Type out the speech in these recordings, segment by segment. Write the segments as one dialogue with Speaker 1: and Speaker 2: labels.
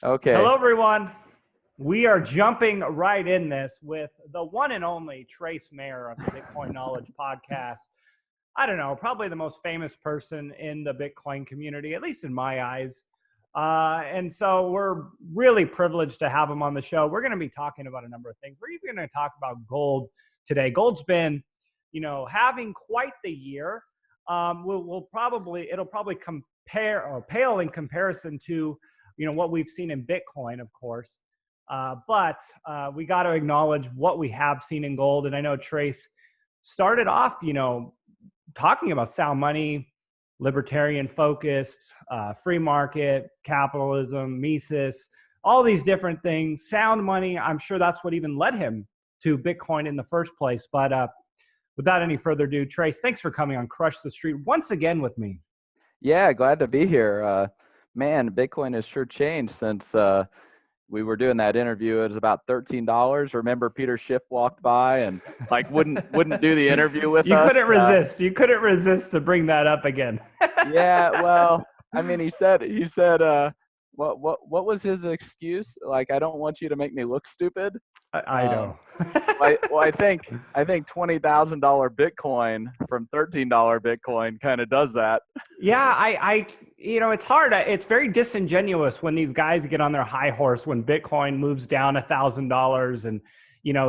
Speaker 1: Okay.
Speaker 2: Hello, everyone. We are jumping right in this with the one and only Trace Mayer of the Bitcoin Knowledge Podcast. I don't know, probably the most famous person in the Bitcoin community, at least in my eyes. And so we're really privileged to have him on the show. We're going to be talking about a number of things. We're even going to talk about gold today. Gold's been, having quite the year. It'll probably compare or pale in comparison to what we've seen in Bitcoin, of course. But we got to acknowledge what we have seen in gold. And I know Trace started off, talking about sound money, libertarian focused, free market, capitalism, Mises, all these different things. Sound money, I'm sure that's what even led him to Bitcoin in the first place. But without any further ado, Trace, thanks for coming on Crush the Street once again with me.
Speaker 1: Yeah, glad to be here. Man, Bitcoin has sure changed since we were doing that interview. It was about $13. Remember, Peter Schiff walked by and wouldn't do the interview with us.
Speaker 2: You couldn't resist to bring that up again.
Speaker 1: Yeah, well, I mean, he said, what was his excuse? Like, I don't want you to make me look stupid.
Speaker 2: I know.
Speaker 1: I think $20,000 Bitcoin from $13 Bitcoin kind of does that.
Speaker 2: Yeah, it's hard. It's very disingenuous when these guys get on their high horse when Bitcoin moves down $1,000 and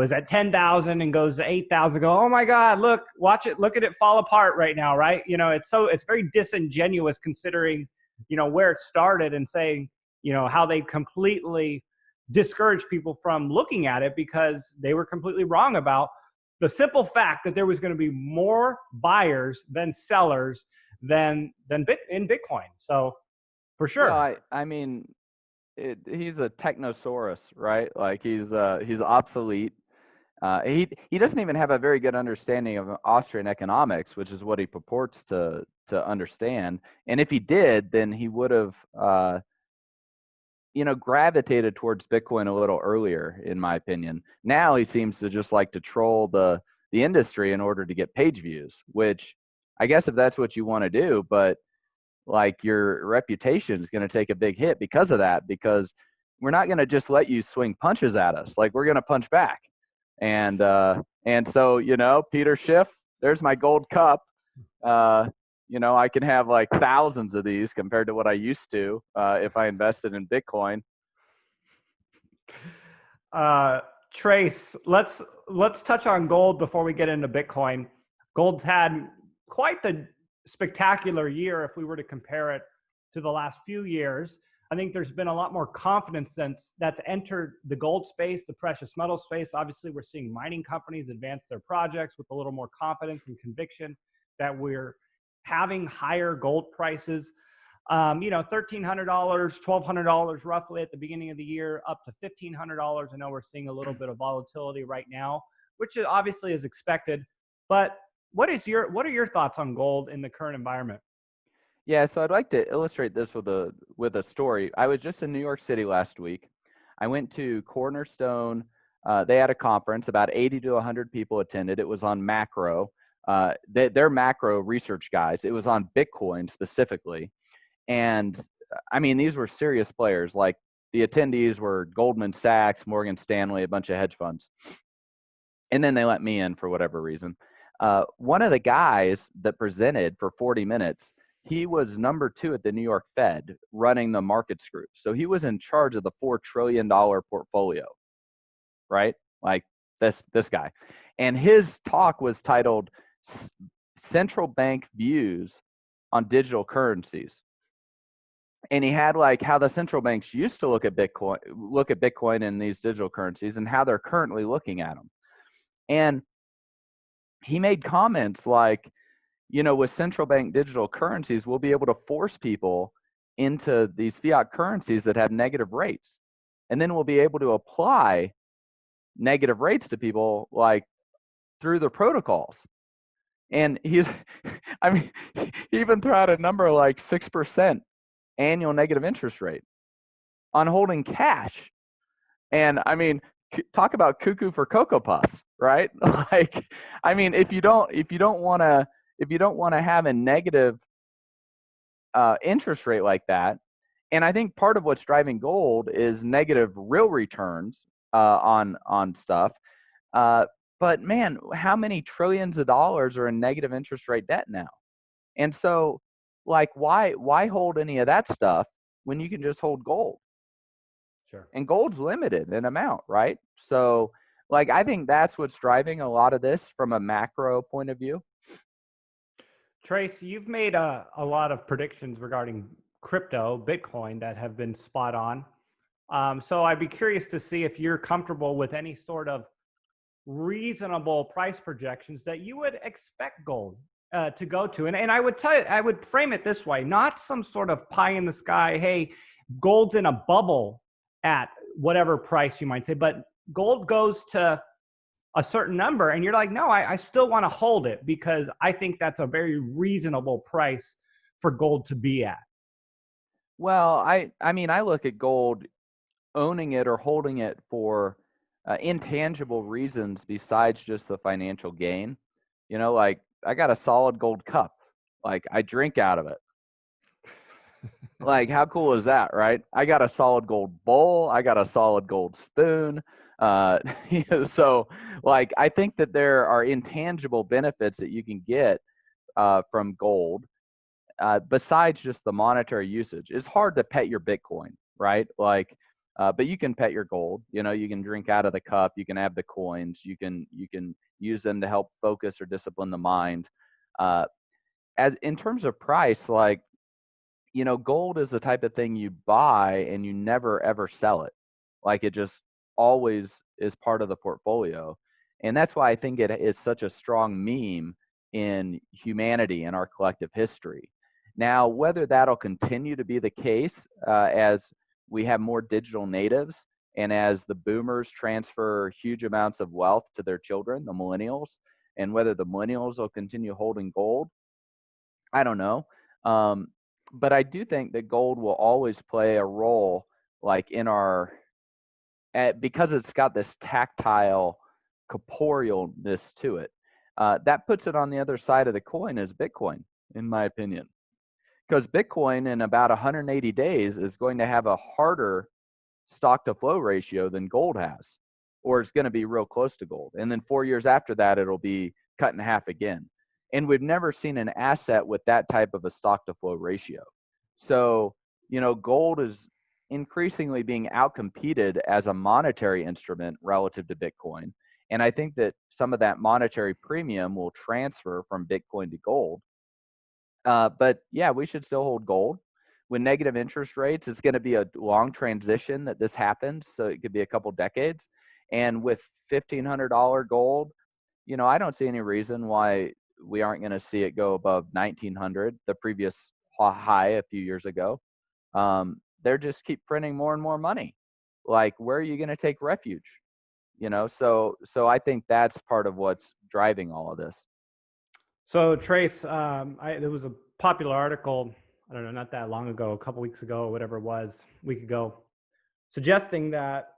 Speaker 2: is at 10,000 and goes to 8,000. Go, oh my God, look at it fall apart right now, right? It's very disingenuous considering where it started and saying how they completely discourage people from looking at it because they were completely wrong about the simple fact that there was going to be more buyers than sellers than in Bitcoin. So for sure.
Speaker 1: Well, I mean, he's a technosaurus, right? Like he's obsolete. He doesn't even have a very good understanding of Austrian economics, which is what he purports to understand. And if he did, then he would have gravitated towards Bitcoin a little earlier, in my opinion. Now he seems to just like to troll the industry in order to get page views, which I guess if that's what you want to do, but like your reputation is going to take a big hit because of that, because we're not going to just let you swing punches at us. Like we're going to punch back. And so, Peter Schiff, there's my gold cup. I can have like thousands of these compared to what I used to if I invested in Bitcoin.
Speaker 2: Trace, let's touch on gold before we get into Bitcoin. Gold's had quite the spectacular year if we were to compare it to the last few years. I think there's been a lot more confidence that's entered the gold space, the precious metal space. Obviously, we're seeing mining companies advance their projects with a little more confidence and conviction that we're having higher gold prices. $1,300, $1,200 roughly at the beginning of the year, up to $1,500. I know we're seeing a little bit of volatility right now, which obviously is expected. But what are your thoughts on gold in the current environment?
Speaker 1: Yeah, so I'd like to illustrate this with a story. I was just in New York City last week. I went to Cornerstone. They had a conference. About 80 to 100 people attended. It was on macro. They're macro research guys. It was on Bitcoin specifically. And I mean, these were serious players. Like the attendees were Goldman Sachs, Morgan Stanley, a bunch of hedge funds. And then they let me in for whatever reason. One of the guys that presented for 40 minutes, he was number 2 at the New York Fed running the markets group. So he was in charge of the $4 trillion portfolio, right? Like this guy. And his talk was titled Central Bank Views on Digital Currencies. And he had like how the central banks used to look at Bitcoin and these digital currencies and how they're currently looking at them. And he made comments like, with central bank digital currencies, we'll be able to force people into these fiat currencies that have negative rates. And then we'll be able to apply negative rates to people like through the protocols. And he even threw out a number like 6% annual negative interest rate on holding cash. And I mean, talk about cuckoo for Cocoa Puffs, right? Like, I mean, if you don't want to have a negative interest rate like that, And I think part of what's driving gold is negative real returns on stuff. Uh, but man, how many trillions of dollars are in negative interest rate debt now? And so, like, why hold any of that stuff when you can just hold gold?
Speaker 2: Sure.
Speaker 1: And gold's limited in amount, right? So, like, I think that's what's driving a lot of this from a macro point of view.
Speaker 2: Trace, you've made a lot of predictions regarding crypto, Bitcoin, that have been spot on. So I'd be curious to see if you're comfortable with any sort of reasonable price projections that you would expect gold to go to. And I would tell you, I would frame it this way, not some sort of pie in the sky, hey, gold's in a bubble at whatever price you might say, but gold goes to a certain number and you're like, no, I still want to hold it because I think that's a very reasonable price for gold to be at.
Speaker 1: Well, I mean, I look at gold, owning it or holding it for intangible reasons besides just the financial gain. You know, like, I got a solid gold cup, like, I drink out of it. Like, how cool is that, right? I got a solid gold bowl. I got a solid gold spoon. Uh, so, like, I think that there are intangible benefits that you can get from gold besides just the monetary usage. It's hard to pet your Bitcoin, right? Like, but you can pet your gold. You know, you can drink out of the cup. You can have the coins. You can use them to help focus or discipline the mind. Uh, as in terms of price, like, you know, gold is the type of thing you buy and you never ever sell it. Like, it just always is part of the portfolio. And that's why I think it is such a strong meme in humanity and our collective history. Now, whether that'll continue to be the case as we have more digital natives and as the boomers transfer huge amounts of wealth to their children, the millennials, and whether the millennials will continue holding gold, I don't know. Um, but I do think that gold will always play a role, like, in our, because it's got this tactile corporealness to it. That puts it on the other side of the coin as Bitcoin, in my opinion. Because Bitcoin in about 180 days is going to have a harder stock to flow ratio than gold has, or it's going to be real close to gold. And then 4 years after that, it'll be cut in half again. And we've never seen an asset with that type of a stock to flow ratio. So, you know, gold is increasingly being outcompeted as a monetary instrument relative to Bitcoin. And I think that some of that monetary premium will transfer from Bitcoin to gold. But yeah, we should still hold gold. With negative interest rates, it's going to be a long transition that this happens. So it could be a couple decades. And with $1,500 gold, you know, I don't see any reason why we aren't going to see it go above 1900, the previous high a few years ago. They're just keep printing more and more money. Like, where are you going to take refuge? You know, so I think that's part of what's driving all of this.
Speaker 2: So Trace, there was a popular article, I don't know, not that long ago, a couple weeks ago, whatever it was, a week ago, suggesting that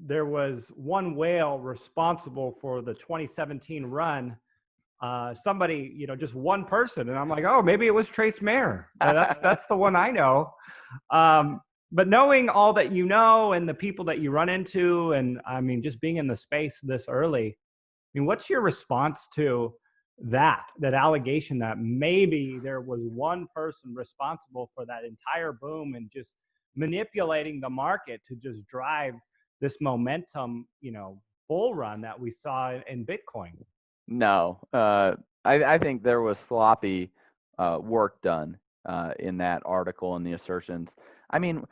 Speaker 2: there was one whale responsible for the 2017 run. Somebody, you know, just one person, and I'm like, oh, maybe it was Trace Mayer. That's the one I know. But knowing all that you know and the people that you run into, and I mean, just being in the space this early, I mean, what's your response to that allegation that maybe there was one person responsible for that entire boom and just manipulating the market to just drive this momentum, you know, bull run that we saw in Bitcoin?
Speaker 1: No, I think there was sloppy work done in that article and the assertions. I mean,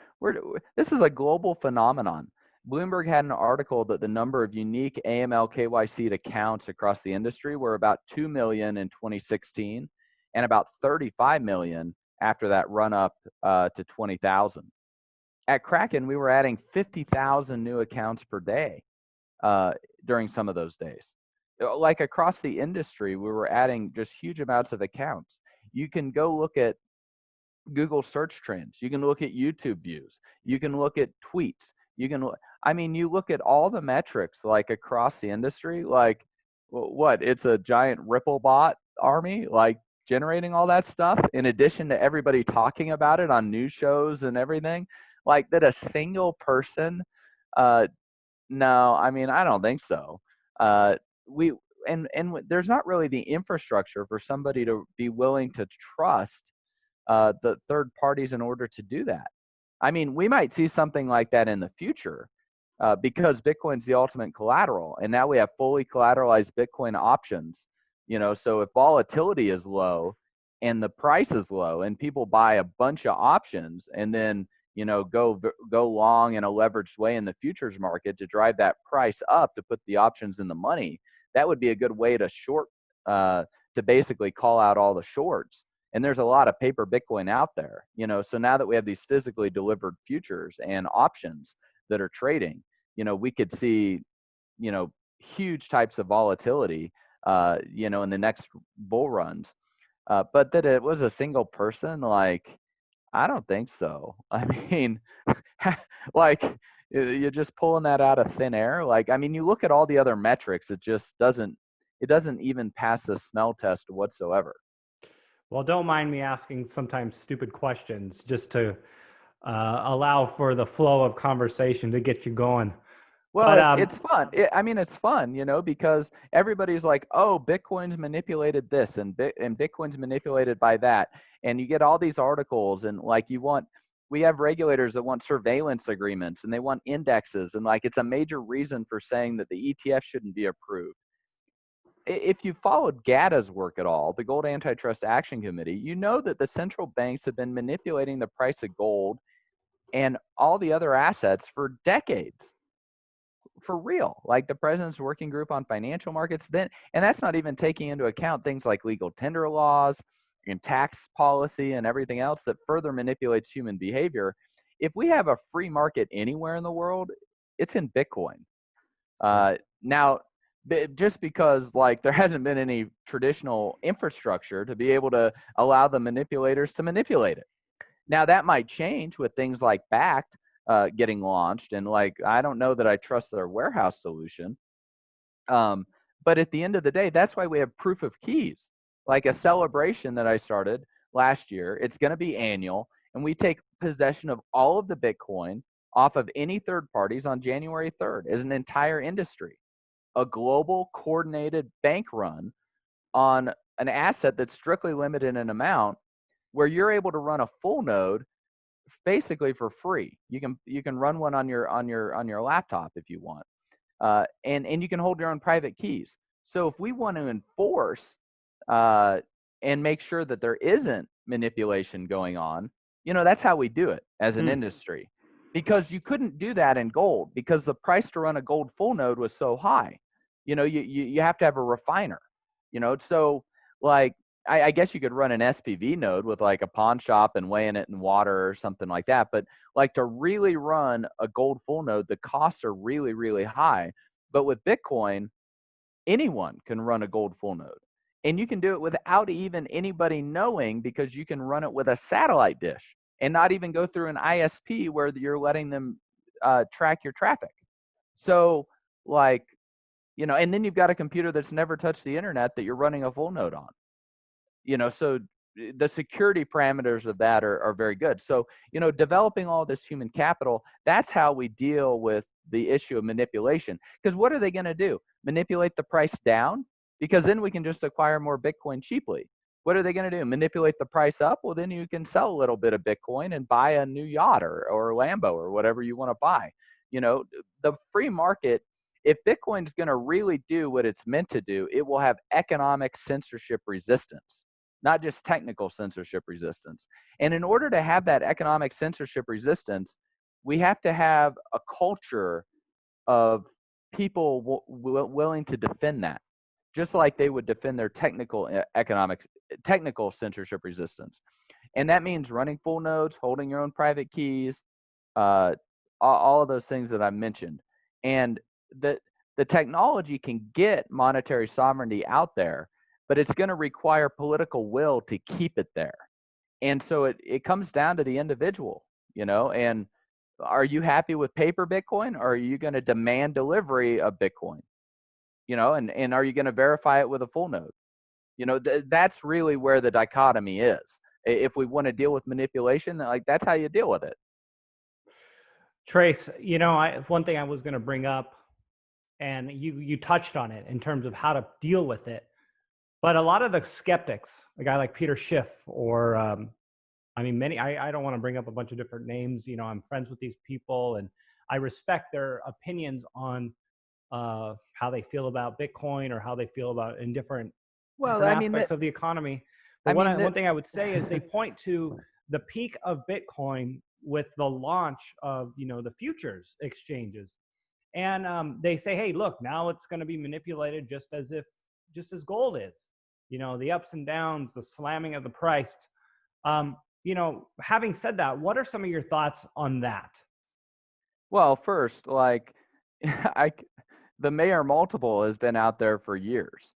Speaker 1: this is a global phenomenon. Bloomberg had an article that the number of unique AML KYC accounts across the industry were about 2 million in 2016 and about 35 million after that run up to 20,000. At Kraken, we were adding 50,000 new accounts per day during some of those days. Like, across the industry, we were adding just huge amounts of accounts. You can go look at Google search trends. You can look at YouTube views. You can look at tweets. I mean, you look at all the metrics, like, across the industry, like, what? It's a giant Ripple bot army. Like, generating all that stuff, in addition to everybody talking about it on news shows and everything, like that a single person, no, I mean, I don't think so. We and there's not really the infrastructure for somebody to be willing to trust the third parties in order to do that. I mean, we might see something like that in the future because Bitcoin's the ultimate collateral, and now we have fully collateralized Bitcoin options. So if volatility is low and the price is low, and people buy a bunch of options, and then go long in a leveraged way in the futures market to drive that price up to put the options in the money, that would be a good way to short to basically call out all the shorts. And there's a lot of paper Bitcoin out there, so now that we have these physically delivered futures and options that are trading, we could see, huge types of volatility, in the next bull runs. But that it was a single person, like, I don't think so. I mean, like, you're just pulling that out of thin air. Like, I mean, you look at all the other metrics, it doesn't even pass the smell test whatsoever.
Speaker 2: Well, don't mind me asking sometimes stupid questions just to allow for the flow of conversation to get you going.
Speaker 1: Well,
Speaker 2: But
Speaker 1: it's fun. I mean, it's fun, because everybody's like, "Oh, Bitcoin's manipulated this, and Bitcoin's manipulated by that," and you get all these articles, and like we have regulators that want surveillance agreements, and they want indexes, and like it's a major reason for saying that the ETF shouldn't be approved. If you followed GATA's work at all, the Gold Antitrust Action Committee, you know that the central banks have been manipulating the price of gold and all the other assets for decades. For real, like the president's working group on financial markets, and that's not even taking into account things like legal tender laws and tax policy and everything else that further manipulates human behavior. If we have a free market anywhere in the world, it's in Bitcoin. Now, just because like there hasn't been any traditional infrastructure to be able to allow the manipulators to manipulate it. Now that might change with things like Backed getting launched, and like I don't know that I trust their warehouse solution. But at the end of the day, that's why we have proof of keys, like a celebration that I started last year. It's going to be annual, and we take possession of all of the Bitcoin off of any third parties on January 3rd as an entire industry, a global coordinated bank run on an asset that's strictly limited in amount, where you're able to run a full node basically for free. You can run one on your laptop if you want, and you can hold your own private keys. So if we want to enforce and make sure that there isn't manipulation going on, that's how we do it as an industry. Because you couldn't do that in gold, because the price to run a gold full node was so high. You have to have a refiner. So like I guess you could run an SPV node with like a pawn shop and weighing it in water or something like that. But like to really run a gold full node, the costs are really, really high. But with Bitcoin, anyone can run a gold full node. And you can do it without even anybody knowing, because you can run it with a satellite dish and not even go through an ISP where you're letting them track your traffic. So like, and then you've got a computer that's never touched the internet that you're running a full node on. So the security parameters of that are very good. So, developing all this human capital, that's how we deal with the issue of manipulation. Because what are they going to do? Manipulate the price down? Because then we can just acquire more Bitcoin cheaply. What are they going to do? Manipulate the price up? Well, then you can sell a little bit of Bitcoin and buy a new yacht or Lambo or whatever you want to buy. The free market, if Bitcoin's going to really do what it's meant to do, it will have economic censorship resistance, not just technical censorship resistance. And in order to have that economic censorship resistance, we have to have a culture of people willing to defend that, just like they would defend their technical censorship resistance. And that means running full nodes, holding your own private keys, all of those things that I mentioned. And the technology can get monetary sovereignty out there, but it's going to require political will to keep it there. And so it comes down to the individual, and are you happy with paper Bitcoin, or are you going to demand delivery of Bitcoin? And are you going to verify it with a full node? That's really where the dichotomy is. If we want to deal with manipulation, like that's how you deal with it.
Speaker 2: Trace, one thing I was going to bring up, and you touched on it in terms of how to deal with it. But a lot of the skeptics, a guy like Peter Schiff, or many. I don't want to bring up a bunch of different names. I'm friends with these people, and I respect their opinions on how they feel about Bitcoin or how they feel about in different
Speaker 1: Well,
Speaker 2: aspects of the economy. But one thing I would say is they point to the peak of Bitcoin with the launch of the futures exchanges, and they say, hey, look, now it's going to be manipulated just as gold is. The ups and downs, the slamming of the price. Having said that, what are some of your thoughts on that?
Speaker 1: Well, first, like, the Mayer multiple has been out there for years.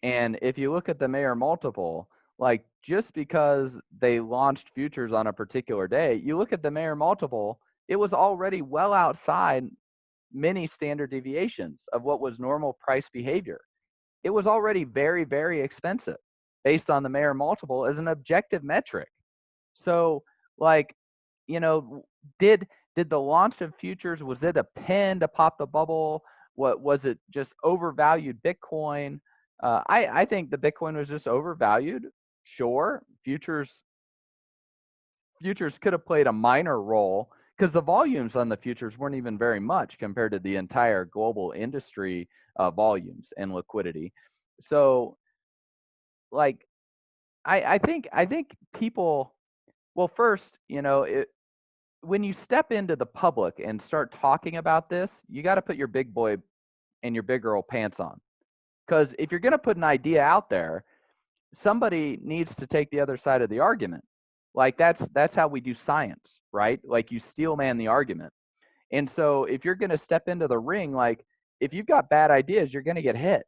Speaker 1: And if you look at the Mayer multiple, like just because they launched futures on a particular day, you look at the Mayer multiple, it was already well outside many standard deviations of what was normal price behavior. It was already very, very expensive based on the Mayer multiple as an objective metric. So, like, did the launch of futures, was it a pin to pop the bubble? What was it? Just overvalued Bitcoin? I think the Bitcoin was just overvalued. Sure, futures could have played a minor role because the volumes on the futures weren't even very much compared to the entire global industry volumes and liquidity. So, like, I think people. Well, first, when you step into the public and start talking about this, you got to put your big boy and your big girl pants on. Because if you're going to put an idea out there, somebody needs to take the other side of the argument. Like that's how we do science, right? Like you steel man the argument. And so if you're going to step into the ring, like if you've got bad ideas, you're going to get hit.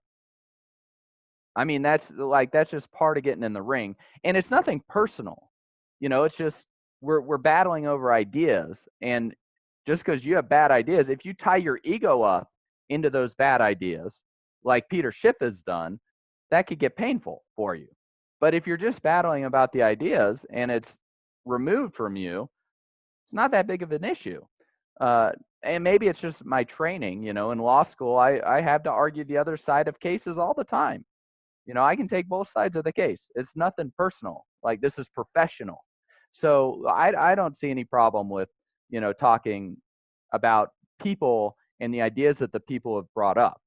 Speaker 1: I mean, that's just part of getting in the ring. And it's nothing personal. It's just we're battling over ideas. And just because you have bad ideas, if you tie your ego up into those bad ideas, like Peter Schiff has done, that could get painful for you. But if you're just battling about the ideas and it's removed from you, it's not that big of an issue. And maybe it's just my training. In law school, I have to argue the other side of cases all the time. I can take both sides of the case. It's nothing personal. Like this is professional. So I don't see any problem with, talking about people and the ideas that the people have brought up.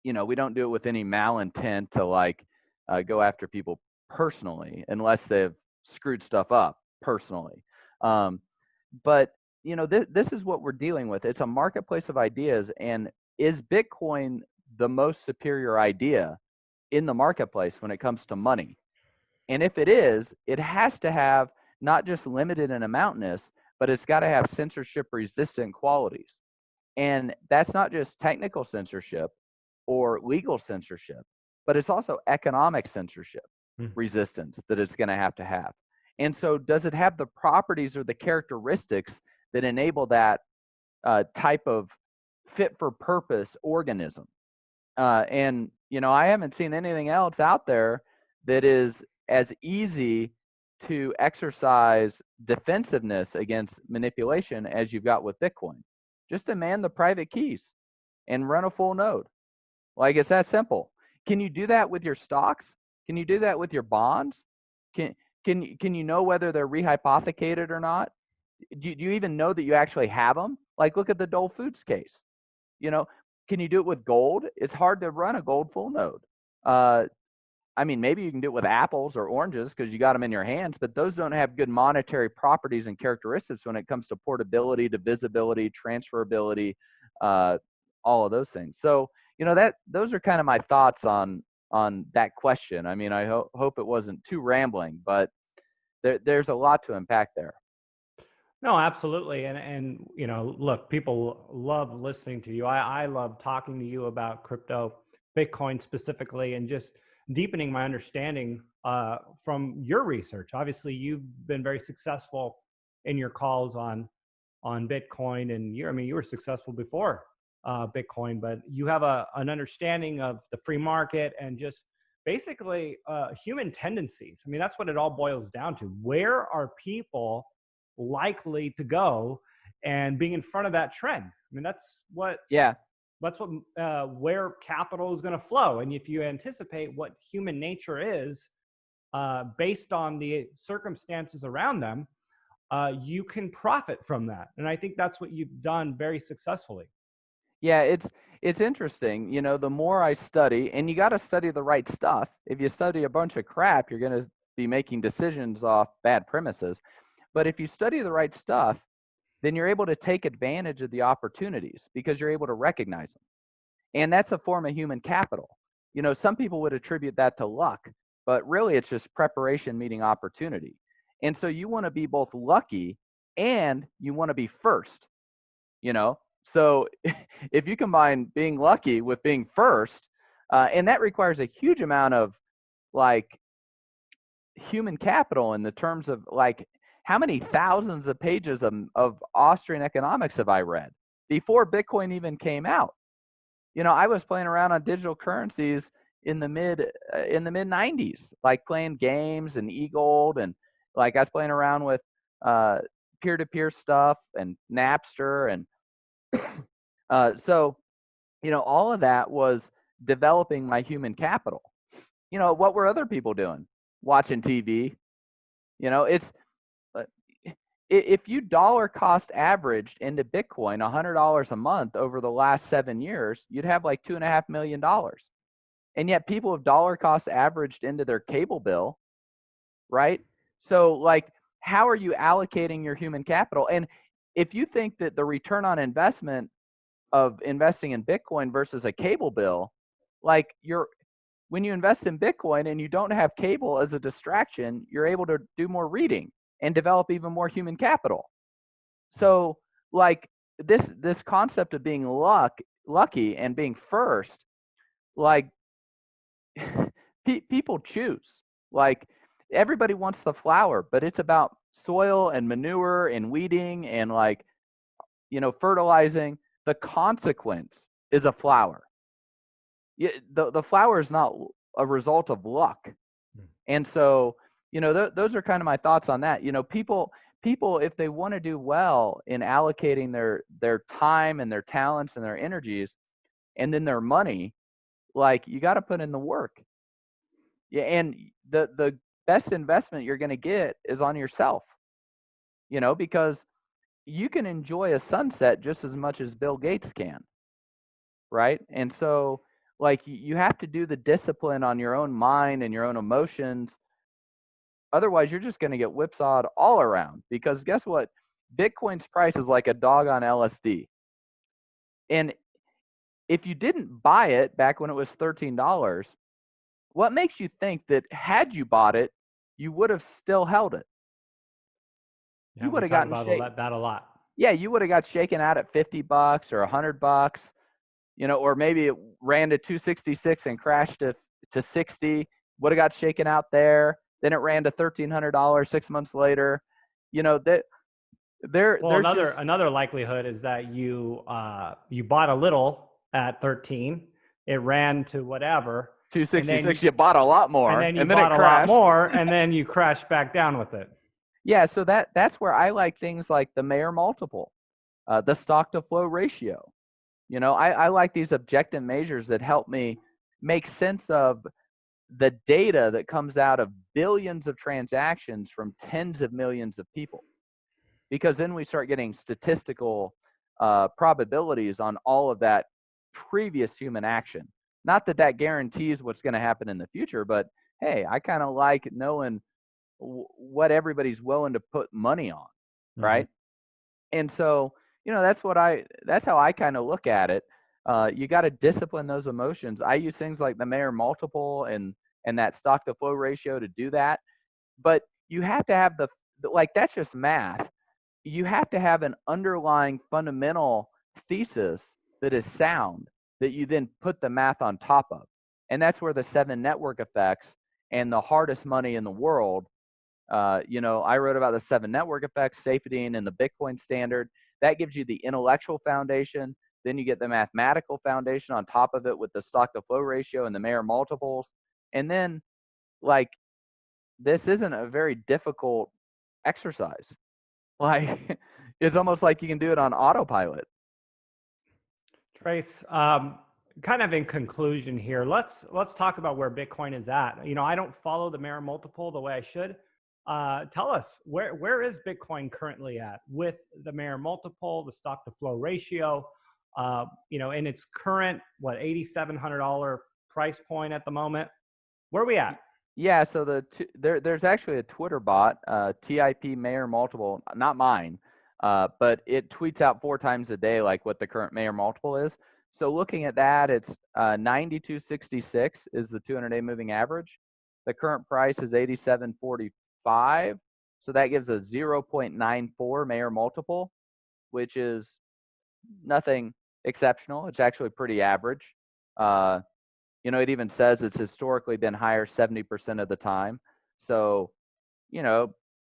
Speaker 1: We don't do it with any malintent to go after people personally, unless they've screwed stuff up personally. But this is what we're dealing with. It's a marketplace of ideas. And is Bitcoin the most superior idea in the marketplace when it comes to money? And if it is, it has to have not just limited in amountness, but it's got to have censorship resistant qualities. And that's not just technical censorship or legal censorship, but it's also economic censorship resistance that it's going to have. And so does it have the properties or the characteristics that enable that type of fit for purpose organism? And I haven't seen anything else out there that is as easy to exercise defensiveness against manipulation as you've got with Bitcoin. Just demand the private keys and run a full node. Like it's that simple. Can you do that with your stocks? Can you do that with your bonds? Can you know whether they're rehypothecated or not? Do you even know that you actually have them? Like look at the Dole Foods case. Can you do it with gold? It's hard to run a gold full node. Maybe you can do it with apples or oranges because you got them in your hands, but those don't have good monetary properties and characteristics when it comes to portability, divisibility, transferability, all of those things. So, those are kind of my thoughts on that question. I hope it wasn't too rambling, but there's a lot to unpack there.
Speaker 2: No, absolutely. And look, people love listening to you. I love talking to you about crypto, Bitcoin specifically, and just deepening my understanding from your research. Obviously, you've been very successful in your calls on Bitcoin, and you were successful before Bitcoin, but you have an understanding of the free market and just basically human tendencies. I mean, that's what it all boils down to. Where are people likely to go, and being in front of that trend? I mean, that's what
Speaker 1: Yeah.
Speaker 2: where capital is going to flow. And if you anticipate what human nature is based on the circumstances around them, you can profit from that. And I think that's what you've done very successfully.
Speaker 1: Yeah, it's interesting. You know, the more I study, and you got to study the right stuff. If you study a bunch of crap, you're going to be making decisions off bad premises. But if you study the right stuff, then you're able to take advantage of the opportunities because you're able to recognize them. And that's a form of human capital. You know, some people would attribute that to luck, but really it's just preparation meeting opportunity. And so you want to be both lucky and you want to be first, you know? So if you combine being lucky with being first, and that requires a huge amount of like human capital in the terms of like how many thousands of pages of Austrian economics have I read before Bitcoin even came out? You know, I was playing around on digital currencies in the mid 90s, like playing games and e-gold, and like I was playing around with peer-to-peer stuff and Napster, and so you know, all of that was developing my human capital. You know, what were other people doing? Watching TV. You know, it's if you dollar cost averaged into Bitcoin $100 a month over the last 7 years, you'd have like $2.5 million. And yet people have dollar cost averaged into their cable bill, right? So like, how are you allocating your human capital? And if you think that the return on investment of investing in Bitcoin versus a cable bill, like when you invest in Bitcoin and you don't have cable as a distraction, you're able to do more reading and develop even more human capital. So like this concept of being lucky and being first, like people choose. Like everybody wants the flower, but it's about soil and manure and weeding and like, you know, fertilizing. The consequence is a flower. The flower is not a result of luck. And so, you know, those are kind of my thoughts on that. You know, people, if they want to do well in allocating their time and their talents and their energies and then their money, like you got to put in the work. Yeah, and the best investment you're going to get is on yourself. You know, because you can enjoy a sunset just as much as Bill Gates can, right? And so, like, you have to do the discipline on your own mind and your own emotions. Otherwise, you're just going to get whipsawed all around because guess what? Bitcoin's price is like a dog on LSD. And if you didn't buy it back when it was $13, what makes you think that had you bought it, you would have still held it?
Speaker 2: Yeah,
Speaker 1: You
Speaker 2: we
Speaker 1: would have
Speaker 2: talk
Speaker 1: gotten
Speaker 2: about that a lot.
Speaker 1: Yeah, you would have got shaken out at $50 or $100, you know, or maybe it ran to 266 and crashed to 60, would have got shaken out there. Then it ran to $1,300 6 months later. You know, that
Speaker 2: Well,
Speaker 1: there's just
Speaker 2: another likelihood is that you bought a little at 13, it ran to whatever, and then
Speaker 1: 266. You bought a lot more,
Speaker 2: you
Speaker 1: and then it
Speaker 2: bought a lot
Speaker 1: crashed.
Speaker 2: more, and then you crashed back down with it.
Speaker 1: Yeah, so that's where I like things like the Mayer multiple, the stock to flow ratio. You know, I like these objective measures that help me make sense of the data that comes out of billions of transactions from tens of millions of people, because then we start getting statistical probabilities on all of that previous human action. Not that that guarantees what's going to happen in the future, but hey, I kind of like knowing what everybody's willing to put money on, right? And so, you know, that's how I kind of look at it. You got to discipline those emotions. I use things like the Mayer multiple and that stock to flow ratio to do that. But you have to have like, that's just math. You have to have an underlying fundamental thesis that is sound that you then put the math on top of. And that's where the 7 network effects and the hardest money in the world, you know, I wrote about the 7 network effects, safety, and the Bitcoin standard. That gives you the intellectual foundation. Then you get the mathematical foundation on top of it with the stock to flow ratio and the Mayer multiples. And then, like, this isn't a very difficult exercise. Like, it's almost like you can do it on autopilot.
Speaker 2: Trace, kind of in conclusion here, let's talk about where Bitcoin is at. I don't follow the Mayer multiple the way I should. Tell us where is Bitcoin currently at with the Mayer multiple, the stock to flow ratio, in its current $8,700 price point at the moment. Where are we at?
Speaker 1: Yeah, so there's actually a Twitter bot, TIP Mayer multiple, not mine, but it tweets out 4 times a day like what the current Mayer multiple is. So looking at that, it's 92.66 is the 200-day moving average. The current price is 87.45, so that gives a 0.94 Mayer multiple, which is nothing exceptional. It's actually pretty average. It even says it's historically been higher 70% of the time. So,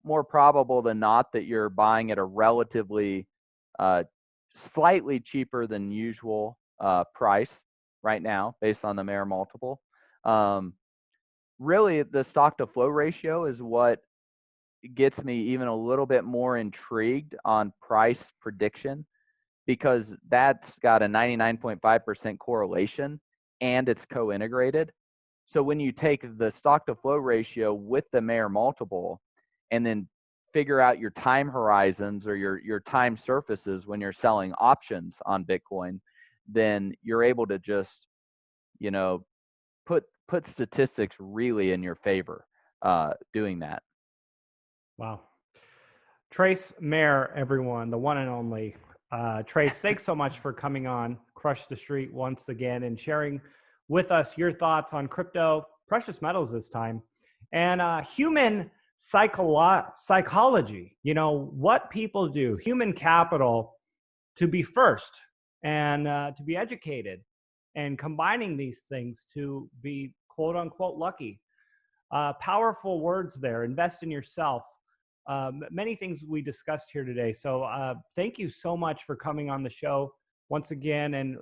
Speaker 1: more probable than not that you're buying at a relatively slightly cheaper than usual price right now based on the Mayer multiple. Really, the stock to flow ratio is what gets me even a little bit more intrigued on price prediction, because that's got a 99.5% correlation and it's co-integrated. So when you take the stock to flow ratio with the Mayer multiple and then figure out your time horizons or your time surfaces when you're selling options on Bitcoin, then you're able to just, put statistics really in your favor doing that.
Speaker 2: Wow. Trace Mayer, everyone, the one and only. Trace, thanks so much for coming on Crush the Street once again and sharing with us your thoughts on crypto, precious metals this time, and human psychology. What people do, human capital, to be first and to be educated, and combining these things to be quote unquote lucky. Powerful words there. Invest in yourself. Many things we discussed here today. So thank you so much for coming on the show once again. And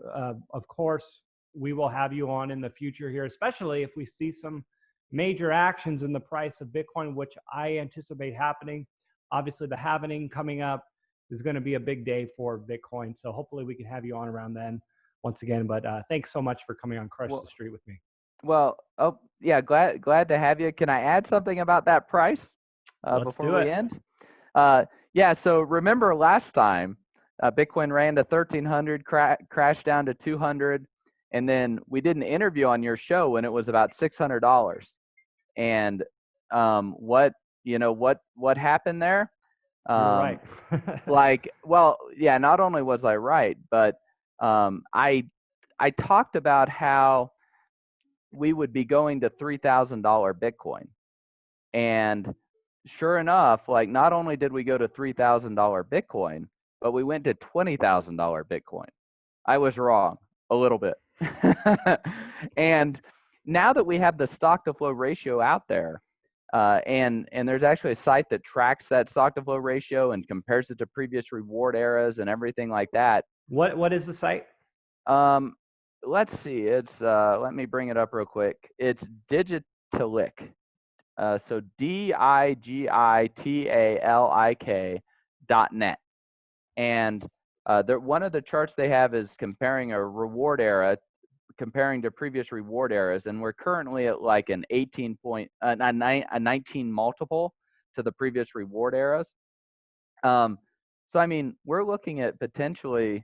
Speaker 2: of course, we will have you on in the future here, especially if we see some major actions in the price of Bitcoin, which I anticipate happening. Obviously, the halving coming up is going to be a big day for Bitcoin. So hopefully we can have you on around then once again. But thanks so much for coming on Crush the Street with me.
Speaker 1: Well, oh yeah, glad to have you. Can I add something about that price before we end? Yeah, so remember last time Bitcoin ran to 1,300, crashed down to 200, and then we did an interview on your show when it was about $600. And what happened there?
Speaker 2: You're right.
Speaker 1: Not only was I right, but I talked about how we would be going to $3,000 Bitcoin. And sure enough, not only did we go to $3,000 Bitcoin, but we went to $20,000 Bitcoin. I was wrong a little bit. And now that we have the stock to flow ratio out there, and there's actually a site that tracks that stock to flow ratio and compares it to previous reward eras and everything like that.
Speaker 2: What is the site?
Speaker 1: Let's see. It's let me bring it up real quick. It's Digitalik. So digitalik.net. And one of the charts they have is comparing a reward era, comparing to previous reward eras, and we're currently at like an 19 multiple to the previous reward eras. So I mean, we're looking at potentially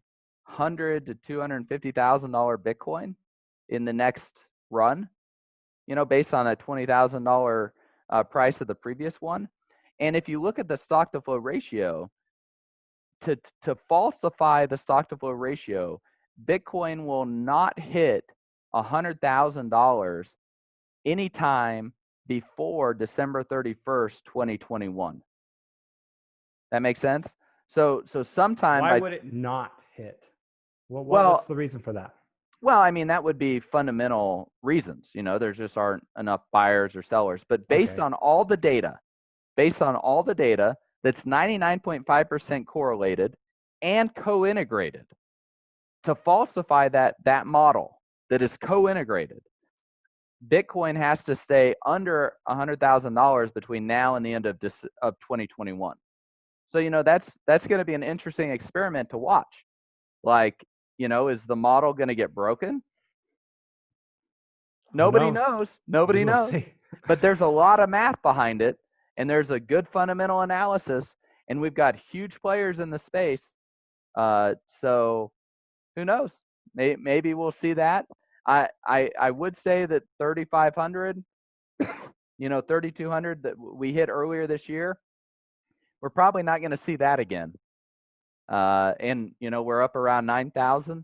Speaker 1: $100,000 to $250,000 Bitcoin in the next run, based on that $20,000 price of the previous one. And if you look at the stock to flow ratio, to falsify the stock to flow ratio, Bitcoin will not hit $100,000 anytime before December 31st, 2021. That makes sense? So sometime.
Speaker 2: Why would it not hit? What's the reason for that?
Speaker 1: Well, I mean, that would be fundamental reasons. There just aren't enough buyers or sellers. But based on all the data, that's 99.5% correlated and co-integrated, to falsify that model that is co-integrated, Bitcoin has to stay under $100,000 between now and the end of 2021. So, that's going to be an interesting experiment to watch. Like, is the model going to get broken?
Speaker 2: Who
Speaker 1: Nobody
Speaker 2: knows?
Speaker 1: knows.
Speaker 2: We
Speaker 1: Nobody
Speaker 2: will
Speaker 1: knows.
Speaker 2: see.
Speaker 1: But there's a lot of math behind it, and there's a good fundamental analysis, and we've got huge players in the space. So who knows? Maybe we'll see that. I would say that 3,500, 3,200 that we hit earlier this year, we're probably not going to see that again. And we're up around 9,000.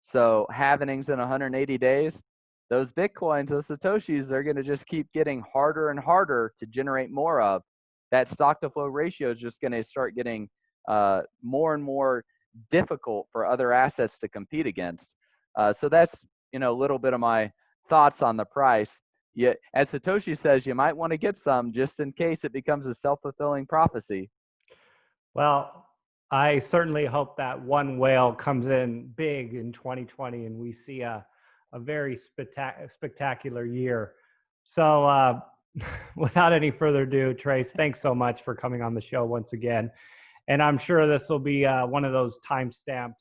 Speaker 1: So halvenings in 180 days, those Bitcoins, those Satoshis, they're going to just keep getting harder and harder to generate more of. That stock to flow ratio is just going to start getting more and more difficult for other assets to compete against. So that's, a little bit of my thoughts on the price. Yeah, as Satoshi says, you might want to get some just in case it becomes a self-fulfilling prophecy.
Speaker 2: Well, I certainly hope that one whale comes in big in 2020 and we see a very spectacular year. So without any further ado, Trace, thanks so much for coming on the show once again. And I'm sure this will be one of those time-stamped,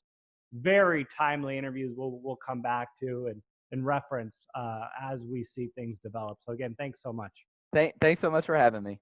Speaker 2: very timely interviews we'll come back to and reference as we see things develop. So again, thanks so much.
Speaker 1: Thanks so much for having me.